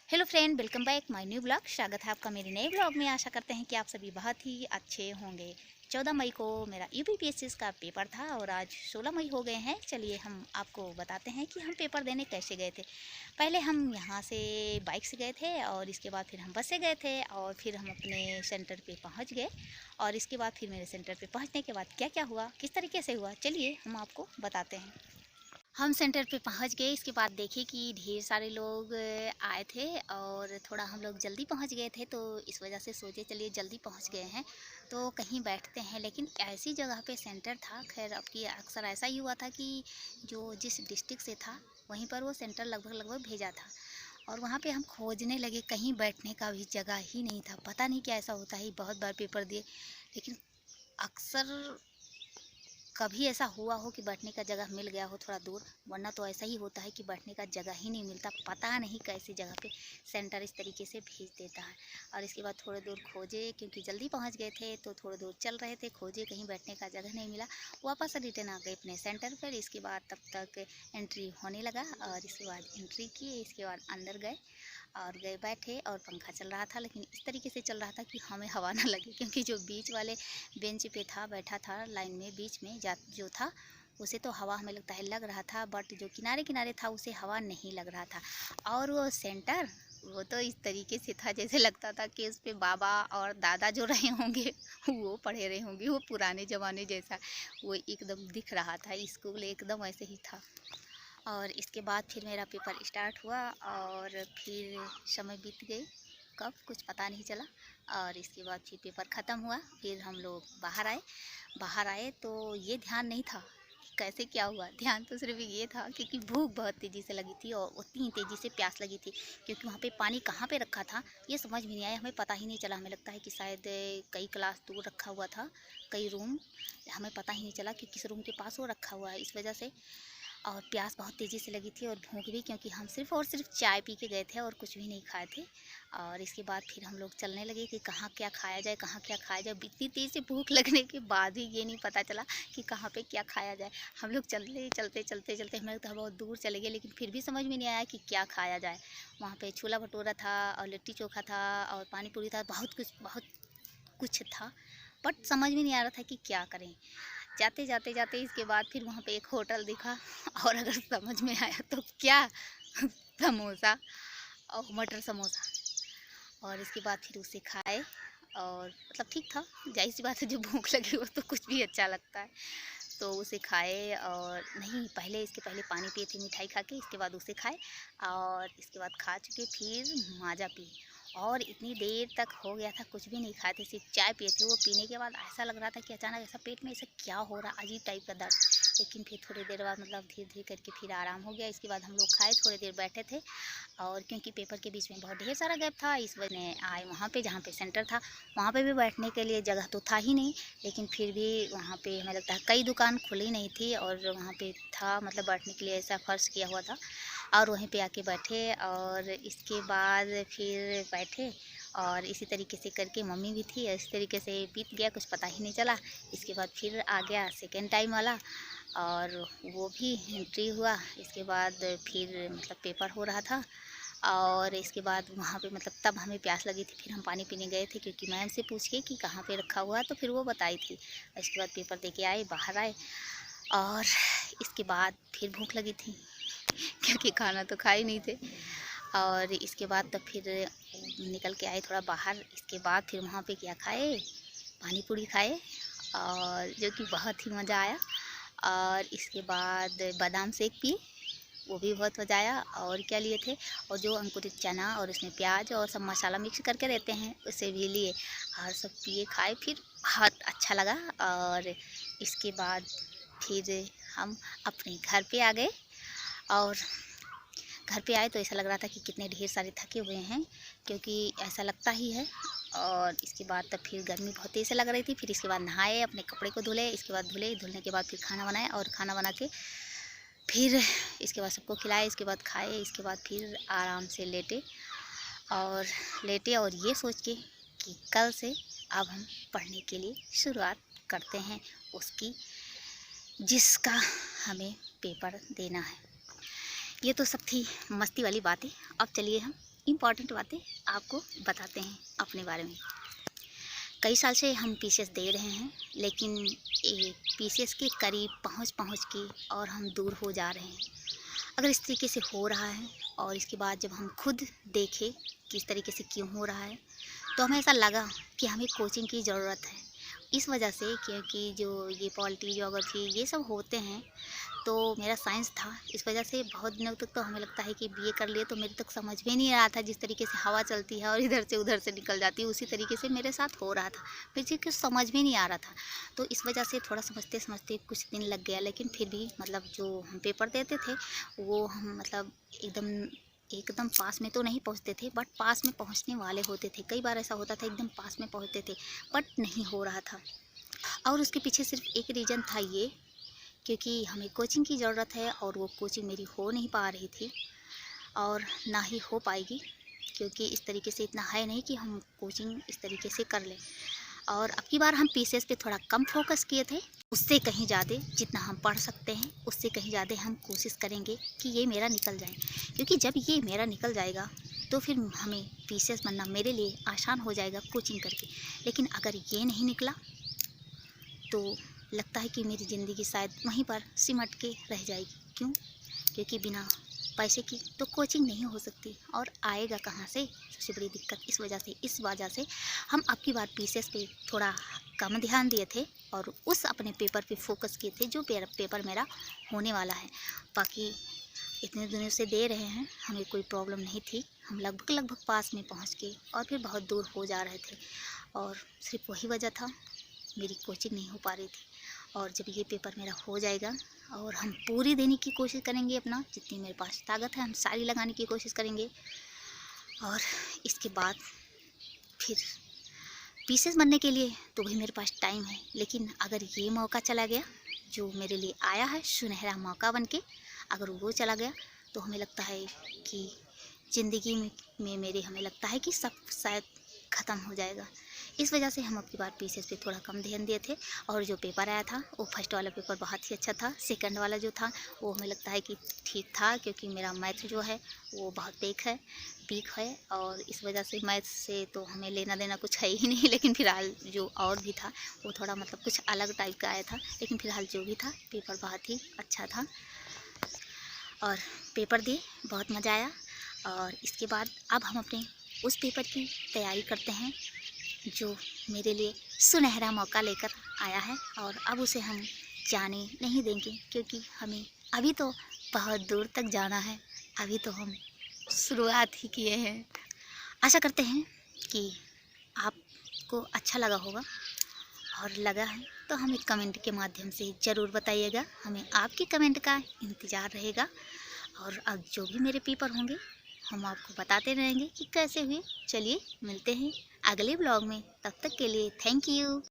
Hello friend, welcome back my new blog. स्वागत है आपका मेरे नए ब्लॉग में। आशा करते हैं कि आप सभी बहुत ही अच्छे होंगे। 14 मई को मेरा यूपीपीएससी का पेपर था और आज 16 मई हो गए हैं। चलिए हम आपको बताते हैं कि हम पेपर देने कैसे गए थे। पहले हम यहाँ से बाइक से गए थे और इसके बाद फिर हम बस से गए थे और फिर हम अपने सेंटर पे पहुँच गए। और इसके बाद फिर मेरे सेंटर पे पहुँचने के बाद क्या क्या हुआ, किस तरीके से हुआ, चलिए हम आपको बताते हैं। हम सेंटर पे पहुंच गए। इसके बाद देखे कि ढेर सारे लोग आए थे और थोड़ा हम लोग जल्दी पहुंच गए थे, तो इस वजह से सोचे चलिए जल्दी पहुंच गए हैं तो कहीं बैठते हैं। लेकिन ऐसी जगह पे सेंटर था। खैर अब की अक्सर ऐसा ही हुआ था कि जो जिस डिस्ट्रिक्ट से था वहीं पर वो सेंटर लगभग लगभग भेजा था और वहाँ पे हम खोजने लगे, कहीं बैठने का भी जगह ही नहीं था। पता नहीं क्या ऐसा होता है, बहुत बार पेपर दिए लेकिन अक्सर कभी ऐसा हुआ हो कि बैठने का जगह मिल गया हो थोड़ा दूर, वरना तो ऐसा ही होता है कि बैठने का जगह ही नहीं मिलता। पता नहीं कैसी जगह पे सेंटर इस तरीके से भेज देता है। और इसके बाद थोड़े दूर खोजे, क्योंकि जल्दी पहुंच गए थे तो थोड़े दूर चल रहे थे, खोजे कहीं बैठने का जगह नहीं मिला। वापस रिटर्न आ गए अपने सेंटर पर। इसके बाद तब तक एंट्री होने लगा और इसके बाद एंट्री किए, इसके बाद अंदर गए और गए बैठे और पंखा चल रहा था, लेकिन इस तरीके से चल रहा था कि हमें हवा ना लगे, क्योंकि जो बीच वाले बेंच पे था बैठा था लाइन में बीच में जो था उसे तो हवा हमें लगता है लग रहा था, बट जो किनारे किनारे था उसे हवा नहीं लग रहा था। और वो सेंटर वो तो इस तरीके से था जैसे लगता था कि उस पे बाबा और दादा जो रहे होंगे वो पढ़े रहे होंगे, वो पुराने ज़माने जैसा वो एकदम दिख रहा था। स्कूल एकदम ऐसे ही था। और इसके बाद फिर मेरा पेपर स्टार्ट हुआ और फिर समय बीत गई, कब कुछ पता नहीं चला। और इसके बाद फिर पेपर ख़त्म हुआ, फिर हम लोग बाहर आए तो ये ध्यान नहीं था कि कैसे क्या हुआ। ध्यान तो सिर्फ ये था क्योंकि भूख बहुत तेज़ी से लगी थी और उतनी तेज़ी से प्यास लगी थी, क्योंकि वहाँ पे पानी कहाँ पे रखा था ये समझ में नहीं आया, हमें पता ही नहीं चला। हमें लगता है कि शायद कई क्लास दूर रखा हुआ था, कई रूम, हमें पता ही नहीं चला कि किस रूम के पास वो रखा हुआ है, इस वजह से। और प्यास बहुत तेज़ी से लगी थी और भूख भी, क्योंकि हम सिर्फ और सिर्फ चाय पी के गए थे और कुछ भी नहीं खाए थे। और इसके बाद फिर हम लोग चलने लगे कि कहाँ क्या खाया जाए, कहाँ क्या खाया जाए। इतनी तेज़ से भूख लगने के बाद भी ये नहीं पता चला कि कहाँ पे क्या खाया जाए। हम लोग चलते हमें तो बहुत दूर चले गए, लेकिन फिर भी समझ में नहीं आया कि क्या खाया जाए। वहाँ पे छोला भटूरा था और लिट्टी चोखा था और पानी पूरी था, बहुत कुछ था, बट समझ में नहीं आ रहा था कि क्या करें। जाते इसके बाद फिर वहाँ पे एक होटल दिखा और अगर समझ में आया तो क्या समोसा और मटर समोसा। और इसके बाद फिर उसे खाए और मतलब ठीक था, जाहिर सी बात है जो भूख लगी वो तो कुछ भी अच्छा लगता है। तो उसे खाए और नहीं, पहले इसके पहले पानी पिए थे मिठाई खा के, इसके बाद उसे खाए और इसके बाद खा चुके फिर माजा पिए। और इतनी देर तक हो गया था कुछ भी नहीं खाए थे, सिर्फ चाय पिए थे। वो पीने के बाद ऐसा लग रहा था कि अचानक ऐसा पेट में ऐसा क्या हो रहा, अजीब टाइप का दर्द। लेकिन फिर थोड़ी देर बाद मतलब धीरे धीरे करके फिर आराम हो गया। इसके बाद हम लोग खाए, थोड़ी देर बैठे थे और क्योंकि पेपर के बीच में बहुत ढेर सारा गैप था, इस वजह आए वहाँ पे जहाँ पे सेंटर था। वहाँ पे भी बैठने के लिए जगह तो था ही नहीं, लेकिन फिर भी वहाँ पे हमें लगता है कई दुकान खुली नहीं थी और वहाँ पे था मतलब बैठने के लिए ऐसा फर्श किया हुआ था। और वहीं पे आके बैठे और इसके बाद फिर बैठे और इसी तरीके से करके मम्मी भी थी, इस तरीके से बीत गया, कुछ पता ही नहीं चला। इसके बाद फिर आ गया सेकेंड टाइम वाला और वो भी एंट्री हुआ। इसके बाद फिर मतलब पेपर हो रहा था और इसके बाद वहाँ पे मतलब तब हमें प्यास लगी थी, फिर हम पानी पीने गए थे, क्योंकि मैम से पूछ के कि कहाँ पे रखा हुआ है तो फिर वो बताई थी। इसके बाद पेपर दे के आए, बाहर आए और इसके बाद फिर भूख लगी थी क्योंकि खाना तो खा ही नहीं थे। और इसके बाद तब फिर निकल के आए थोड़ा बाहर। इसके बाद फिर वहाँ पे क्या खाए, पानी पूरी खाए और जो कि बहुत ही मज़ा आया। और इसके बाद बादाम शेक पिए, वो भी बहुत मज़ा आया। और क्या लिए थे, और जो अंकुरित चना और उसमें प्याज और सब मसाला मिक्स करके देते हैं उसे भी लिए और सब पिए खाए, फिर बहुत अच्छा लगा। और इसके बाद फिर हम अपने घर पे आ गए और घर पे आए तो ऐसा लग रहा था कि कितने ढेर सारे थके हुए हैं, क्योंकि ऐसा लगता ही है। और इसके बाद तब फिर गर्मी बहुत तेज़ से लग रही थी। फिर इसके बाद नहाए, अपने कपड़े को धुले, इसके बाद धुलने के बाद फिर खाना बनाए और खाना बना के फिर इसके बाद सबको खिलाए, इसके बाद खाए, इसके बाद फिर आराम से लेटे और ये सोच के कि कल से अब हम पढ़ने के लिए शुरुआत करते हैं उसकी, जिसका हमें पेपर देना है। ये तो सब थी मस्ती वाली बातें। अब चलिए हम इम्पॉर्टेंट बातें आपको बताते हैं अपने बारे में। कई साल से हम पीसीएस दे रहे हैं, लेकिन पीसीएस के करीब पहुंच के और हम दूर हो जा रहे हैं। अगर इस तरीके से हो रहा है और इसके बाद जब हम खुद देखें कि इस तरीके से क्यों हो रहा है, तो हमें ऐसा लगा कि हमें कोचिंग की ज़रूरत है। इस वजह से, क्योंकि जो ये पॉलिटी, ज्योग्राफी ये सब होते हैं, तो मेरा साइंस था, इस वजह से बहुत दिनों तक तो हमें लगता है कि बीए कर लिए, तो मेरे तक समझ में नहीं आ रहा था। जिस तरीके से हवा चलती है और इधर से उधर से निकल जाती है, उसी तरीके से मेरे साथ हो रहा था। मुझे कुछ समझ में नहीं आ रहा था, तो इस वजह से थोड़ा समझते समझते कुछ दिन लग गया। लेकिन फिर भी मतलब जो हम पेपर देते थे वो हम मतलब एकदम पास में तो नहीं पहुंचते थे, बट पास में पहुंचने वाले होते थे। कई बार ऐसा होता था एकदम पास में पहुंचते थे, बट नहीं हो रहा था। और उसके पीछे सिर्फ एक रीज़न था ये, क्योंकि हमें कोचिंग की ज़रूरत है और वो कोचिंग मेरी हो नहीं पा रही थी और ना ही हो पाएगी, क्योंकि इस तरीके से इतना है नहीं कि हम कोचिंग इस तरीके से कर लें। और अब की बार हम पीसीएस पे थोड़ा कम फोकस किए थे, उससे कहीं ज़्यादा जितना हम पढ़ सकते हैं उससे कहीं ज़्यादा हम कोशिश करेंगे कि ये मेरा निकल जाए। क्योंकि जब ये मेरा निकल जाएगा तो फिर हमें पीसीएस बनना मेरे लिए आसान हो जाएगा कोचिंग करके। लेकिन अगर ये नहीं निकला तो लगता है कि मेरी ज़िंदगी शायद वहीं पर सिमट के रह जाएगी। क्यों? क्योंकि बिना पैसे की तो कोचिंग नहीं हो सकती, और आएगा कहाँ से, सबसे बड़ी दिक्कत इस वजह से हम अब की बार पीसीएस पे थोड़ा कम ध्यान दिए थे और उस अपने पेपर पे फोकस किए थे जो पेपर मेरा होने वाला है। बाकी इतने दिनों से दे रहे हैं, हमें कोई प्रॉब्लम नहीं थी। हम लगभग पास में पहुँच के और फिर बहुत दूर हो जा रहे थे, और सिर्फ वही वजह था, मेरी कोचिंग नहीं हो पा रही थी। और जब ये पेपर मेरा हो जाएगा और हम पूरी देने की कोशिश करेंगे, अपना जितनी मेरे पास ताकत है हम सारी लगाने की कोशिश करेंगे। और इसके बाद फिर पीसीएस बनने के लिए तो भाई मेरे पास टाइम है, लेकिन अगर ये मौका चला गया जो मेरे लिए आया है सुनहरा मौका बन के, अगर वो चला गया तो हमें लगता है कि ज़िंदगी में मेरे हमें लगता है कि सब शायद ख़त्म हो जाएगा। इस वजह से हम अब की बार पीसीएस पे थोड़ा कम ध्यान दिए थे। और जो पेपर आया था वो फर्स्ट वाला पेपर बहुत ही अच्छा था, सेकंड वाला जो था वो हमें लगता है कि ठीक था, क्योंकि मेरा मैथ जो है वो बहुत वीक है और इस वजह से मैथ से तो हमें लेना देना कुछ है ही नहीं। लेकिन फिलहाल जो और भी था वो थोड़ा मतलब कुछ अलग टाइप का आया था, लेकिन फिलहाल जो भी था पेपर बहुत ही अच्छा था और पेपर दिए, बहुत मज़ा आया। और इसके बाद अब हम अपने उस पेपर की तैयारी करते हैं जो मेरे लिए सुनहरा मौका लेकर आया है, और अब उसे हम जाने नहीं देंगे, क्योंकि हमें अभी तो बहुत दूर तक जाना है। अभी तो हम शुरुआत ही किए हैं। आशा करते हैं कि आपको अच्छा लगा होगा, और लगा है तो हमें कमेंट के माध्यम से ज़रूर बताइएगा। हमें आपके कमेंट का इंतज़ार रहेगा, और अब जो भी मेरे पेपर होंगे हम आपको बताते रहेंगे कि कैसे हुए। चलिए मिलते हैं अगले ब्लॉग में, तब तक के लिए थैंक यू।